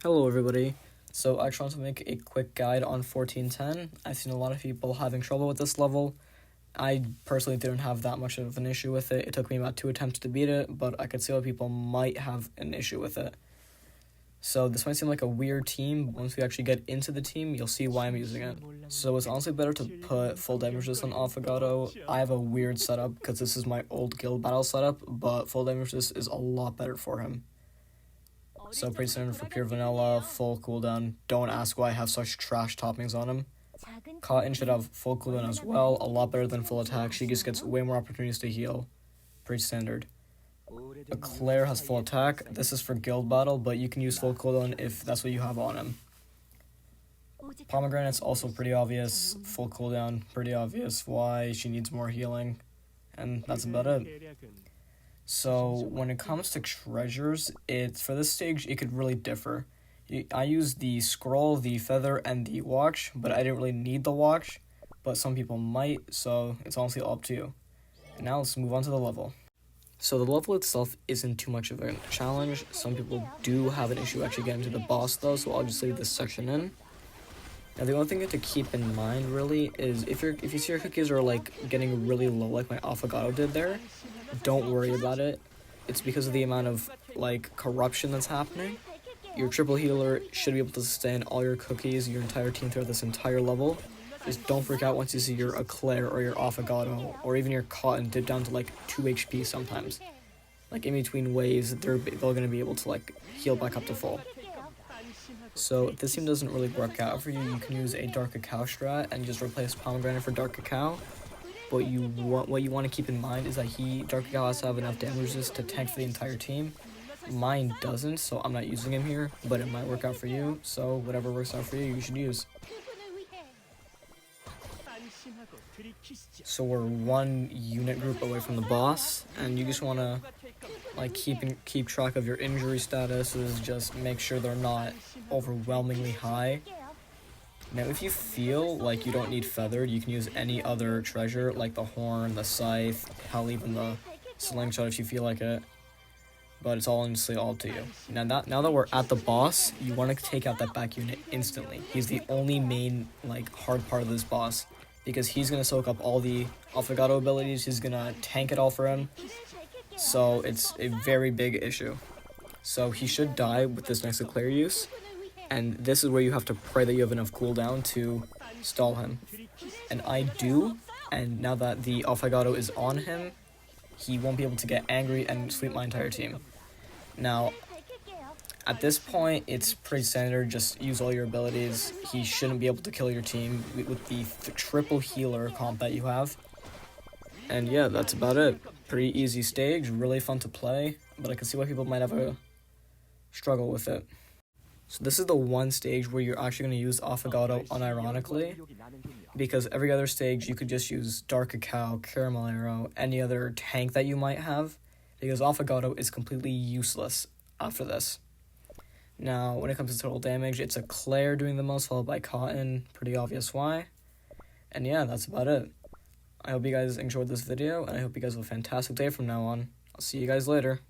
Hello everybody. So I just want to make a quick guide on 1410. I've seen a lot of people having trouble with this level. I personally didn't have that much of an issue with it. It took me about 2 attempts to beat it, but I could see why people might have an issue with it. So this might seem like a weird team, but once we actually get into the team, you'll see why I'm using it. So it's honestly better to put full damage resist on Affogato. I have a weird setup because this is my old guild battle setup, but full damage resist is a lot better for him. So pretty standard for pure vanilla, full cooldown. Don't ask why I have such trash toppings on him. Cotton should have full cooldown as well, a lot better than full attack. She just gets way more opportunities to heal. Pretty standard. Claire has full attack. This is for guild battle, but you can use full cooldown if that's what you have on him. Pomegranate's also pretty obvious. Full cooldown, pretty obvious why she needs more healing. And that's about it. So when it comes to treasures, for this stage, it could really differ. I used the scroll, the feather, and the watch, but I didn't really need the watch, but some people might, so it's honestly all up to you. And now let's move on to the level. So the level itself isn't too much of a challenge. Some people do have an issue actually getting to the boss though, so I'll just leave this section in. Now the only thing you have to keep in mind really is if you see your cookies are like getting really low like my Affogato did there, don't worry about it. It's because of the amount of like corruption that's happening. Your triple healer should be able to sustain all your cookies, your entire team throughout this entire level. Just don't freak out once you see your Claire or your Affogato or even your Cotton dip down to like 2 HP sometimes. Like in between waves, they're going to be able to like heal back up to full. So if this team doesn't really work out for you, you can use a dark cacao strat and just replace pomegranate for dark cacao. But what you want to keep in mind is that dark cacao has to have enough damage resist to tank for the entire team. Mine doesn't, so I'm not using him here, but it might work out for you, so whatever works out for you, you should use. So we're 1 unit group away from the boss, and you just want to like keep track of your injury statuses, just make sure they're not overwhelmingly high. Now if you feel like you don't need feathered, you can use any other treasure like the horn, the scythe, hell even the slingshot if you feel like it. But it's honestly all to you. Now that we're at the boss, you want to take out that back unit instantly. He's the only main like hard part of this boss because he's going to soak up all the Affogato abilities, he's going to tank it all for him. So it's a very big issue. So he should die with this next Claire use. And this is where you have to pray that you have enough cooldown to stall him. And I do, and now that the Affogato is on him, he won't be able to get angry and sweep my entire team. Now, at this point, it's pretty standard, just use all your abilities. He shouldn't be able to kill your team with the triple healer comp that you have. And yeah, that's about it. Pretty easy stage, really fun to play, but I can see why people might have a struggle with it. So this is the one stage where you're actually going to use Affogato unironically, because every other stage you could just use Dark Cacao, Caramel Arrow, any other tank that you might have, because Affogato is completely useless after this. Now, when it comes to total damage, it's a Claire doing the most, followed by Cotton, pretty obvious why. And yeah, that's about it. I hope you guys enjoyed this video, and I hope you guys have a fantastic day from now on. I'll see you guys later.